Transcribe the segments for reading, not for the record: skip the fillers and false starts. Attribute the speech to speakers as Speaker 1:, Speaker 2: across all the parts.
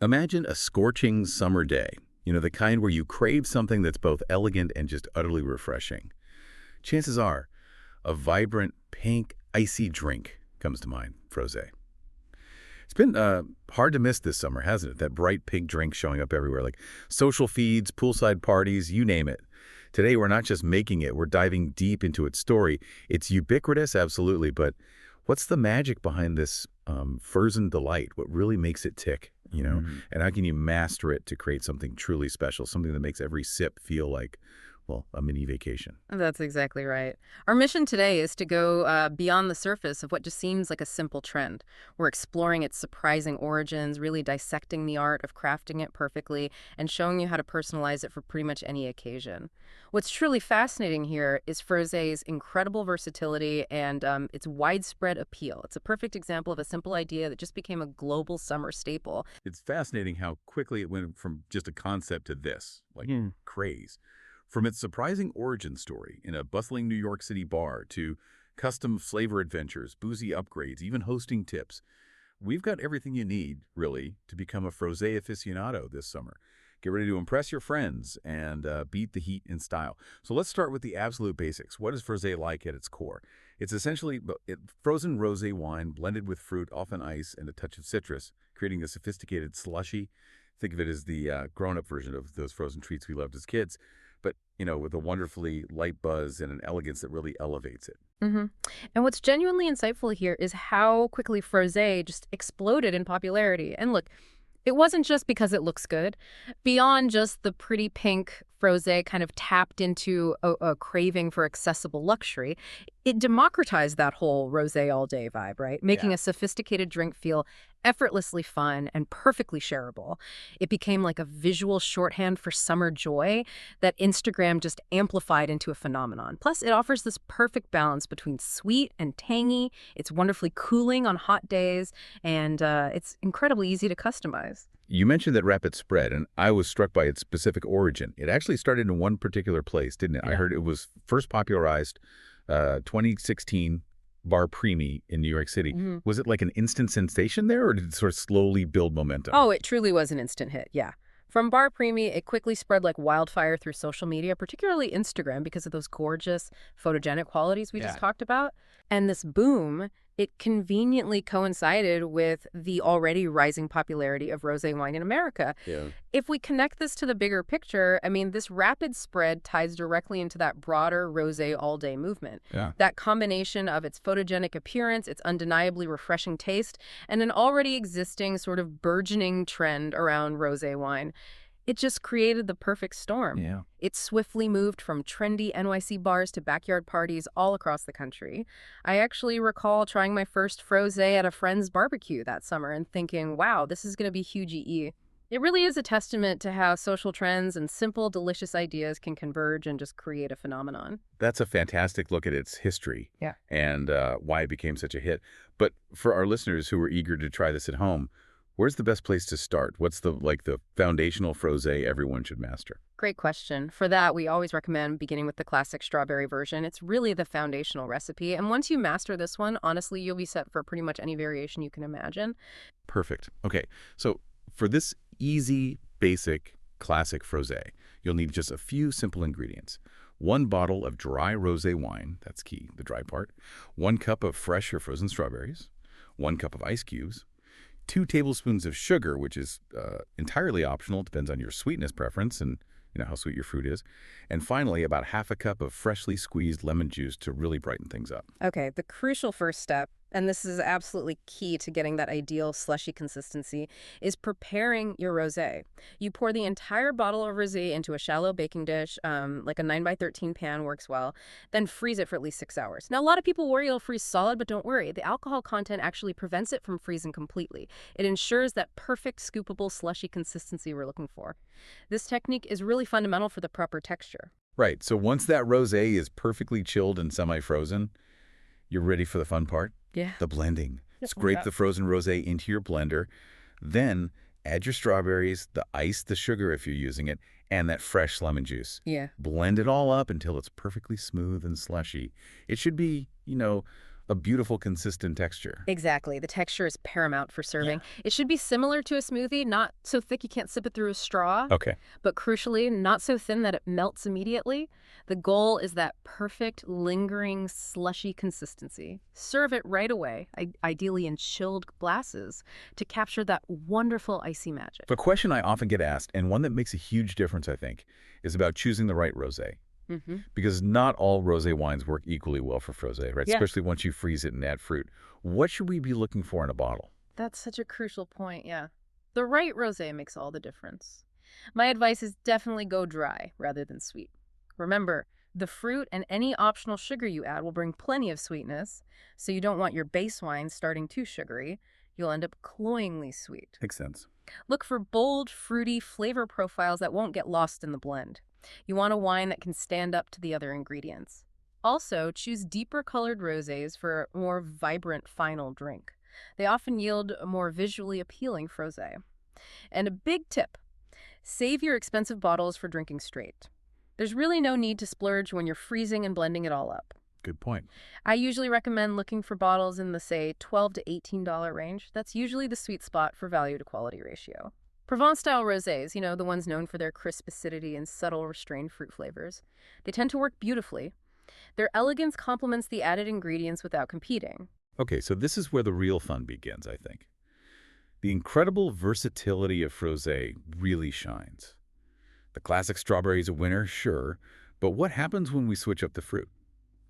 Speaker 1: Imagine a scorching summer day, the kind where you crave something that's both elegant and just utterly refreshing. Chances are, a vibrant, pink, icy drink comes to mind, Frosé. It's been hard to miss this summer, hasn't it? That bright pink drink showing up everywhere, like social feeds, poolside parties, you name it. Today, we're not just making it, we're diving deep into its story. It's ubiquitous, absolutely, but what's the magic behind this frozen delight? What really makes it tick, And how can you master it to create something truly special, something that makes every sip feel like, well, a mini vacation?
Speaker 2: That's exactly right. Our mission today is to go beyond the surface of what just seems like a simple trend. We're exploring its surprising origins, really dissecting the art of crafting it perfectly, and showing you how to personalize it for pretty much any occasion. What's truly fascinating here is Frosé's incredible versatility and its widespread appeal. It's a perfect example of a simple idea that just became a global summer staple.
Speaker 1: It's fascinating how quickly it went from just a concept to this, like craze. From its surprising origin story in a bustling New York City bar to custom flavor adventures, boozy upgrades, even hosting tips, we've got everything you need, really, to become a Frosé aficionado this summer. Get ready to impress your friends and beat the heat in style. So let's start with the absolute basics. What is Frosé like at its core? It's essentially frozen rosé wine blended with fruit, often ice, and a touch of citrus, creating a sophisticated slushy. Think of it as the grown-up version of those frozen treats we loved as kids, but, with a wonderfully light buzz and an elegance that really elevates it.
Speaker 2: hmm And what's genuinely insightful here is how quickly Frosé just exploded in popularity. And look, it wasn't just because it looks good. Beyond just the pretty pink, Frosé kind of tapped into a craving for accessible luxury. It democratized that whole rosé all day vibe, right? Making a sophisticated drink feel effortlessly fun and perfectly shareable. It became like a visual shorthand for summer joy that Instagram just amplified into a phenomenon. Plus, it offers this perfect balance between sweet and tangy. It's wonderfully cooling on hot days, and it's incredibly easy to customize.
Speaker 1: You mentioned that rapid spread, and I was struck by its specific origin. It actually started in one particular place, didn't it? I heard it was first popularized 2016 Bar Primi in New York City. Was it like an instant sensation there, or did it sort of slowly build momentum?
Speaker 2: Oh, it truly was an instant hit, yeah. From Bar Primi, it quickly spread like wildfire through social media, particularly Instagram, because of those gorgeous photogenic qualities we just talked about. And this boom, it conveniently coincided with the already rising popularity of rosé wine in America.
Speaker 1: Yeah.
Speaker 2: If we connect this to the bigger picture, I mean, this rapid spread ties directly into that broader rosé all-day movement.
Speaker 1: Yeah.
Speaker 2: That combination of its photogenic appearance, its undeniably refreshing taste, and an already existing sort of burgeoning trend around rosé wine. It just created the perfect storm.
Speaker 1: Yeah.
Speaker 2: It swiftly moved from trendy NYC bars to backyard parties all across the country. I actually recall trying my first Frosé at a friend's barbecue that summer and thinking, wow, this is going to be huge EE. It really is a testament to how social trends and simple, delicious ideas can converge and just create a phenomenon.
Speaker 1: That's a fantastic look at its history and why it became such a hit. But for our listeners who are eager to try this at home, where's the best place to start? What's the foundational Frosé everyone should master?
Speaker 2: Great question. For that, we always recommend beginning with the classic strawberry version. It's really the foundational recipe. And once you master this one, honestly, you'll be set for pretty much any variation you can imagine.
Speaker 1: Perfect. Okay, so for this easy, basic, classic Frosé, you'll need just a few simple ingredients. 1 bottle of dry rosé wine, that's key, the dry part. 1 cup of fresh or frozen strawberries. 1 cup of ice cubes. 2 tablespoons of sugar, which is entirely optional, depends on your sweetness preference and how sweet your fruit is. And finally, about half a cup of freshly squeezed lemon juice to really brighten things up.
Speaker 2: Okay, the crucial first step, and this is absolutely key to getting that ideal slushy consistency, is preparing your rosé. You pour the entire bottle of rosé into a shallow baking dish, like a 9x13 pan works well, then freeze it for at least 6 hours. Now, a lot of people worry it'll freeze solid, but don't worry. The alcohol content actually prevents it from freezing completely. It ensures that perfect scoopable slushy consistency we're looking for. This technique is really fundamental for the proper texture.
Speaker 1: Right, so once that rosé is perfectly chilled and semi-frozen, you're ready for the fun part?
Speaker 2: Yeah.
Speaker 1: The blending. Scrape the frozen rosé into your blender, then add your strawberries, the ice, the sugar if you're using it, and that fresh lemon juice.
Speaker 2: Yeah.
Speaker 1: Blend it all up until it's perfectly smooth and slushy. It should be, a beautiful, consistent texture.
Speaker 2: Exactly. The texture is paramount for serving. It should be similar to a smoothie, not so thick you can't sip it through a straw,
Speaker 1: Okay.
Speaker 2: but crucially, not so thin that it melts immediately. The goal is that perfect, lingering, slushy consistency. Serve it right away, ideally in chilled glasses, to capture that wonderful icy magic.
Speaker 1: A question I often get asked, and one that makes a huge difference, I think, is about choosing the right rosé. Because not all rosé wines work equally well for frosé, right?
Speaker 2: Yeah.
Speaker 1: Especially once you freeze it and add fruit. What should we be looking for in a bottle?
Speaker 2: That's such a crucial point, yeah. The right rosé makes all the difference. My advice is definitely go dry rather than sweet. Remember, the fruit and any optional sugar you add will bring plenty of sweetness, so you don't want your base wine starting too sugary. You'll end up cloyingly sweet.
Speaker 1: Makes sense.
Speaker 2: Look for bold, fruity flavor profiles that won't get lost in the blend. You want a wine that can stand up to the other ingredients. Also, choose deeper colored rosés for a more vibrant final drink. They often yield a more visually appealing frosé. And a big tip, save your expensive bottles for drinking straight. There's really no need to splurge when you're freezing and blending it all up.
Speaker 1: Good point.
Speaker 2: I usually recommend looking for bottles in the, say, $12 to $18 range. That's usually the sweet spot for value to quality ratio. Provence-style rosés, the ones known for their crisp acidity and subtle restrained fruit flavors, they tend to work beautifully. Their elegance complements the added ingredients without competing.
Speaker 1: Okay, so this is where the real fun begins, I think. The incredible versatility of frosé really shines. The classic strawberry is a winner, sure, but what happens when we switch up the fruit?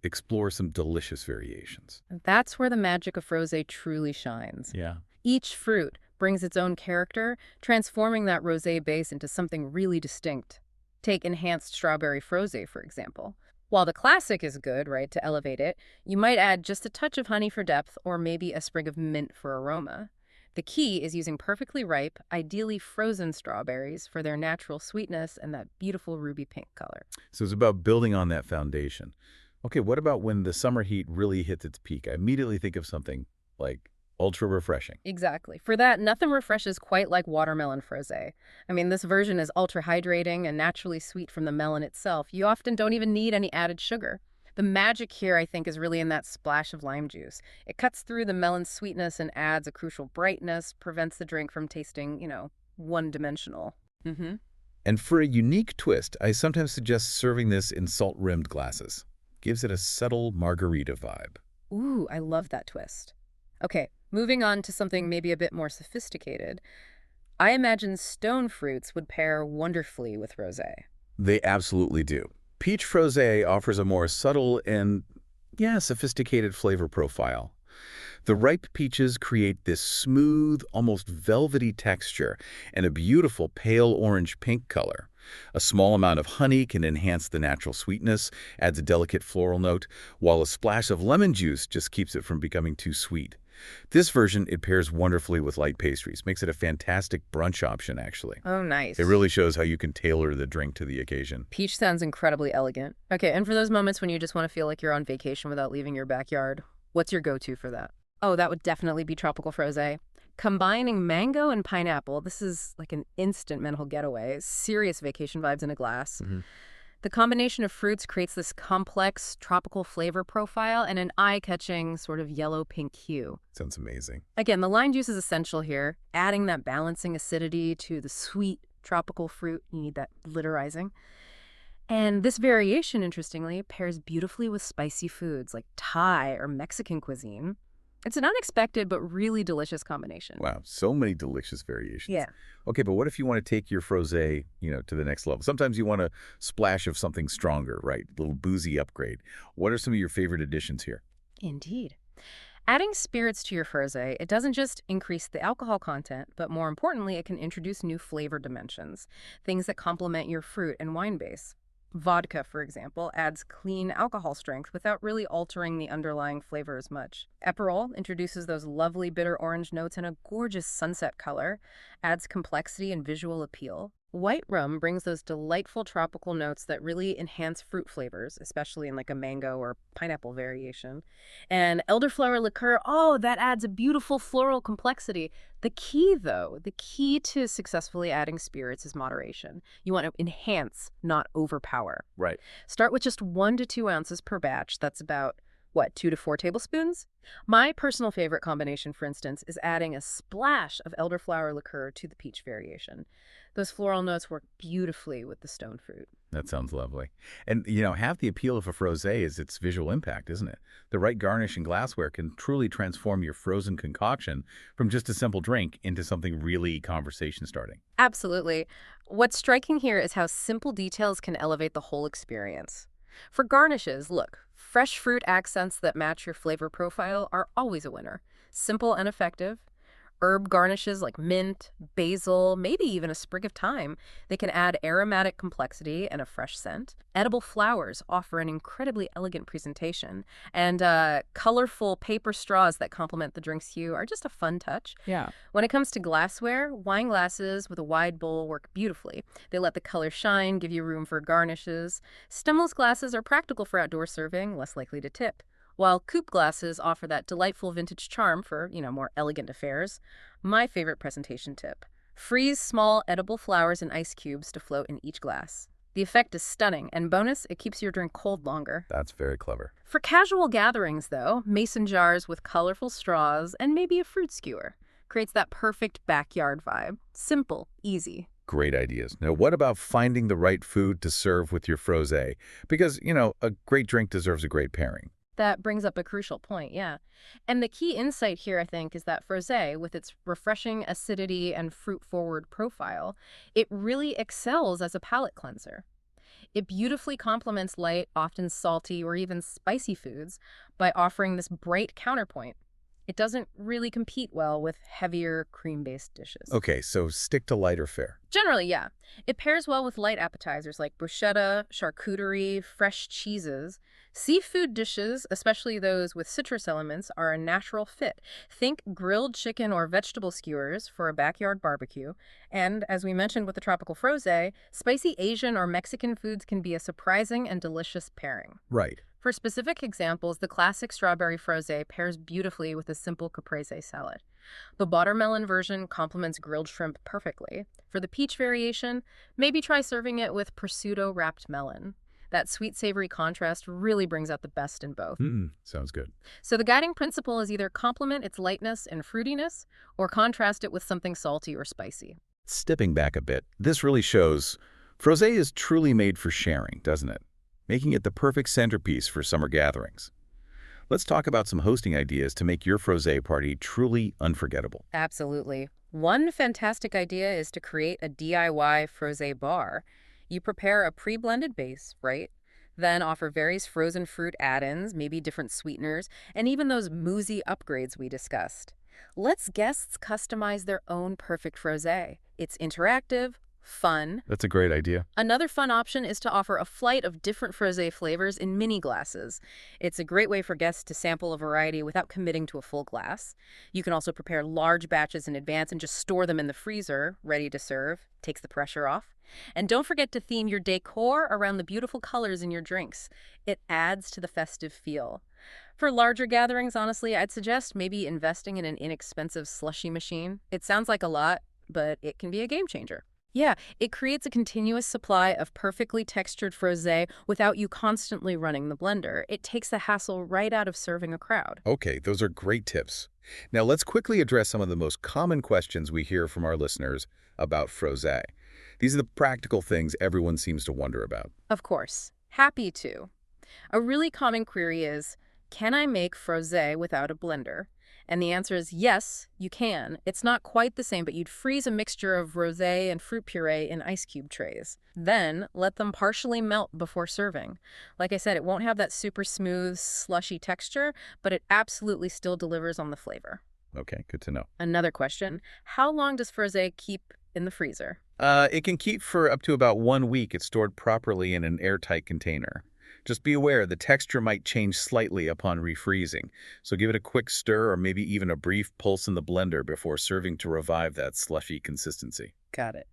Speaker 1: Explore some delicious variations.
Speaker 2: That's where the magic of frosé truly shines.
Speaker 1: Yeah.
Speaker 2: Each fruit brings its own character, transforming that rosé base into something really distinct. Take enhanced strawberry frosé, for example. While the classic is good, right, to elevate it, you might add just a touch of honey for depth or maybe a sprig of mint for aroma. The key is using perfectly ripe, ideally frozen strawberries for their natural sweetness and that beautiful ruby pink color.
Speaker 1: So it's about building on that foundation. Okay, what about when the summer heat really hits its peak? I immediately think of something like ultra refreshing.
Speaker 2: Exactly. For that, nothing refreshes quite like watermelon frosé. I mean, this version is ultra hydrating and naturally sweet from the melon itself. You often don't even need any added sugar. The magic here, I think, is really in that splash of lime juice. It cuts through the melon's sweetness and adds a crucial brightness, prevents the drink from tasting, one-dimensional.
Speaker 1: And for a unique twist, I sometimes suggest serving this in salt-rimmed glasses. Gives it a subtle margarita vibe.
Speaker 2: Ooh, I love that twist. Okay, moving on to something maybe a bit more sophisticated. I imagine stone fruits would pair wonderfully with rosé.
Speaker 1: They absolutely do. Peach Frosé offers a more subtle and, sophisticated flavor profile. The ripe peaches create this smooth, almost velvety texture and a beautiful pale orange-pink color. A small amount of honey can enhance the natural sweetness, adds a delicate floral note, while a splash of lemon juice just keeps it from becoming too sweet. This version, it pairs wonderfully with light pastries, makes it a fantastic brunch option, actually.
Speaker 2: Oh, nice.
Speaker 1: It really shows how you can tailor the drink to the occasion.
Speaker 2: Peach sounds incredibly elegant. Okay, and for those moments when you just want to feel like you're on vacation without leaving your backyard, what's your go-to for that? Oh, that would definitely be tropical frosé. Combining mango and pineapple, this is like an instant mental getaway. Serious vacation vibes in a glass. The combination of fruits creates this complex tropical flavor profile and an eye-catching sort of yellow-pink hue.
Speaker 1: Sounds amazing.
Speaker 2: Again, the lime juice is essential here, adding that balancing acidity to the sweet tropical fruit. You need that glitterizing. And this variation, interestingly, pairs beautifully with spicy foods like Thai or Mexican cuisine. It's an unexpected but really delicious combination.
Speaker 1: Wow, so many delicious variations.
Speaker 2: Yeah.
Speaker 1: Okay, but what if you want to take your frosé, to the next level? Sometimes you want a splash of something stronger, right? A little boozy upgrade. What are some of your favorite additions here?
Speaker 2: Indeed. Adding spirits to your frosé, it doesn't just increase the alcohol content, but more importantly, it can introduce new flavor dimensions, things that complement your fruit and wine base. Vodka, for example, adds clean alcohol strength without really altering the underlying flavor as much. Aperol introduces those lovely bitter orange notes in a gorgeous sunset color, adds complexity and visual appeal. White rum brings those delightful tropical notes that really enhance fruit flavors, especially in like a mango or pineapple variation. And elderflower liqueur, that adds a beautiful floral complexity. The key to successfully adding spirits is moderation. You want to enhance, not overpower.
Speaker 1: Right.
Speaker 2: Start with just 1 to 2 ounces per batch. That's about what, 2 to 4 tablespoons? My personal favorite combination, for instance, is adding a splash of elderflower liqueur to the peach variation. Those floral notes work beautifully with the stone fruit.
Speaker 1: That sounds lovely. And, half the appeal of a frosé is its visual impact, isn't it? The right garnish and glassware can truly transform your frozen concoction from just a simple drink into something really conversation starting.
Speaker 2: Absolutely. What's striking here is how simple details can elevate the whole experience. For garnishes, look, fresh fruit accents that match your flavor profile are always a winner. Simple and effective. Herb garnishes like mint, basil, maybe even a sprig of thyme. They can add aromatic complexity and a fresh scent. Edible flowers offer an incredibly elegant presentation. And colorful paper straws that complement the drink's hue are just a fun touch.
Speaker 3: Yeah.
Speaker 2: When it comes to glassware, wine glasses with a wide bowl work beautifully. They let the color shine, give you room for garnishes. Stemless glasses are practical for outdoor serving, less likely to tip. While coupe glasses offer that delightful vintage charm for, more elegant affairs. My favorite presentation tip: freeze small edible flowers in ice cubes to float in each glass. The effect is stunning, and bonus, it keeps your drink cold longer.
Speaker 1: That's very clever.
Speaker 2: For casual gatherings, though, mason jars with colorful straws and maybe a fruit skewer creates that perfect backyard vibe. Simple, easy.
Speaker 1: Great ideas. Now, what about finding the right food to serve with your frosé? Because, a great drink deserves a great pairing.
Speaker 2: That brings up a crucial point, yeah. And the key insight here, I think, is that Frosé, with its refreshing acidity and fruit-forward profile, it really excels as a palate cleanser. It beautifully complements light, often salty or even spicy foods by offering this bright counterpoint. It doesn't really compete well with heavier cream-based dishes.
Speaker 1: Okay, so stick to lighter fare.
Speaker 2: Generally, yeah. It pairs well with light appetizers like bruschetta, charcuterie, fresh cheeses. Seafood dishes, especially those with citrus elements, are a natural fit. Think grilled chicken or vegetable skewers for a backyard barbecue. And, as we mentioned with the tropical frosé, spicy Asian or Mexican foods can be a surprising and delicious pairing.
Speaker 1: Right.
Speaker 2: For specific examples, the classic strawberry frosé pairs beautifully with a simple caprese salad. The watermelon version complements grilled shrimp perfectly. For the peach variation, maybe try serving it with prosciutto-wrapped melon. That sweet-savory contrast really brings out the best in both.
Speaker 1: Sounds good.
Speaker 2: So the guiding principle is either complement its lightness and fruitiness, or contrast it with something salty or spicy.
Speaker 1: Stepping back a bit, this really shows frosé is truly made for sharing, doesn't it? Making it the perfect centerpiece for summer gatherings. Let's talk about some hosting ideas to make your frosé party truly unforgettable.
Speaker 2: Absolutely. One fantastic idea is to create a DIY frosé bar. You prepare a pre-blended base, right? Then offer various frozen fruit add-ins, maybe different sweeteners, and even those moussey upgrades we discussed. Let's guests customize their own perfect frosé. It's interactive, fun.
Speaker 1: That's a great idea.
Speaker 2: Another fun option is to offer a flight of different frosé flavors in mini glasses. It's a great way for guests to sample a variety without committing to a full glass. You can also prepare large batches in advance and just store them in the freezer, ready to serve. Takes the pressure off. And don't forget to theme your decor around the beautiful colors in your drinks. It adds to the festive feel. For larger gatherings, honestly, I'd suggest maybe investing in an inexpensive slushy machine. It sounds like a lot, but it can be a game changer. Yeah, it creates a continuous supply of perfectly textured frosé without you constantly running the blender. It takes the hassle right out of serving a crowd.
Speaker 1: Okay, those are great tips. Now let's quickly address some of the most common questions we hear from our listeners about frosé. These are the practical things everyone seems to wonder about.
Speaker 2: Of course. Happy to. A really common query is, can I make frosé without a blender? And the answer is yes, you can. It's not quite the same, but you'd freeze a mixture of rosé and fruit puree in ice cube trays. Then let them partially melt before serving. Like I said, it won't have that super smooth, slushy texture, but it absolutely still delivers on the flavor.
Speaker 1: Okay, good to know.
Speaker 2: Another question, how long does frosé keep in the freezer?
Speaker 1: It can keep for up to about 1 week. It's stored properly in an airtight container. Just be aware the texture might change slightly upon refreezing, so give it a quick stir or maybe even a brief pulse in the blender before serving to revive that slushy consistency.
Speaker 2: Got it.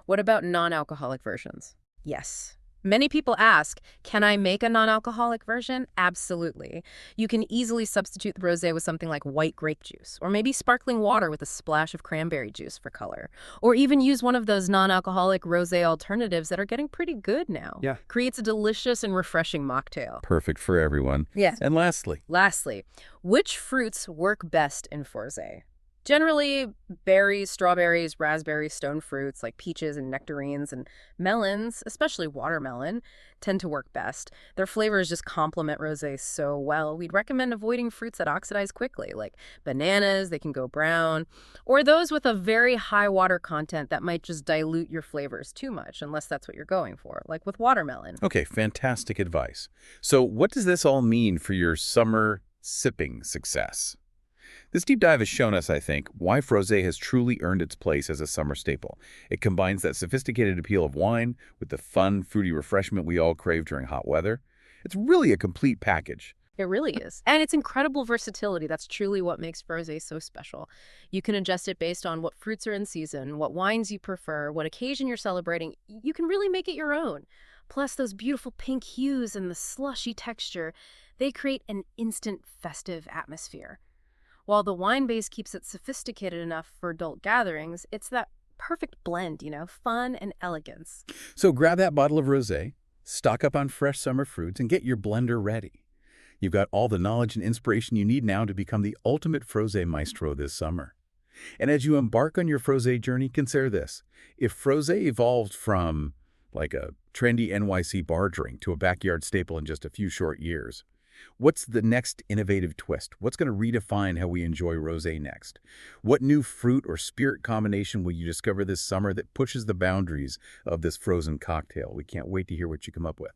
Speaker 2: What about non-alcoholic versions? Yes. Many people ask, can I make a non-alcoholic version? Absolutely. You can easily substitute the rosé with something like white grape juice, or maybe sparkling water with a splash of cranberry juice for color. Or even use one of those non-alcoholic rosé alternatives that are getting pretty good now.
Speaker 3: Yeah.
Speaker 2: Creates a delicious and refreshing mocktail.
Speaker 1: Perfect for everyone.
Speaker 2: Yes.
Speaker 1: And
Speaker 2: Lastly, which fruits work best in Frosé? Generally, berries, strawberries, raspberries, stone fruits like peaches and nectarines, and melons, especially watermelon, tend to work best. Their flavors just complement rosé so well. We'd recommend avoiding fruits that oxidize quickly, like bananas, they can go brown, or those with a very high water content that might just dilute your flavors too much, unless that's what you're going for, like with watermelon.
Speaker 1: Okay, fantastic advice. So what does this all mean for your summer sipping success? This deep dive has shown us, I think, why Frosé has truly earned its place as a summer staple. It combines that sophisticated appeal of wine with the fun, fruity refreshment we all crave during hot weather. It's really a complete package.
Speaker 2: It really is. And its incredible versatility, that's truly what makes Frosé so special. You can adjust it based on what fruits are in season, what wines you prefer, what occasion you're celebrating. You can really make it your own. Plus, those beautiful pink hues and the slushy texture, they create an instant festive atmosphere. While the wine base keeps it sophisticated enough for adult gatherings, it's that perfect blend, fun and elegance.
Speaker 1: So grab that bottle of rosé, stock up on fresh summer fruits, and get your blender ready. You've got all the knowledge and inspiration you need now to become the ultimate Frosé maestro this summer. And as you embark on your Frosé journey, consider this. If Frosé evolved from like a trendy NYC bar drink to a backyard staple in just a few short years, what's the next innovative twist? What's going to redefine how we enjoy rosé next? What new fruit or spirit combination will you discover this summer that pushes the boundaries of this frozen cocktail? We can't wait to hear what you come up with.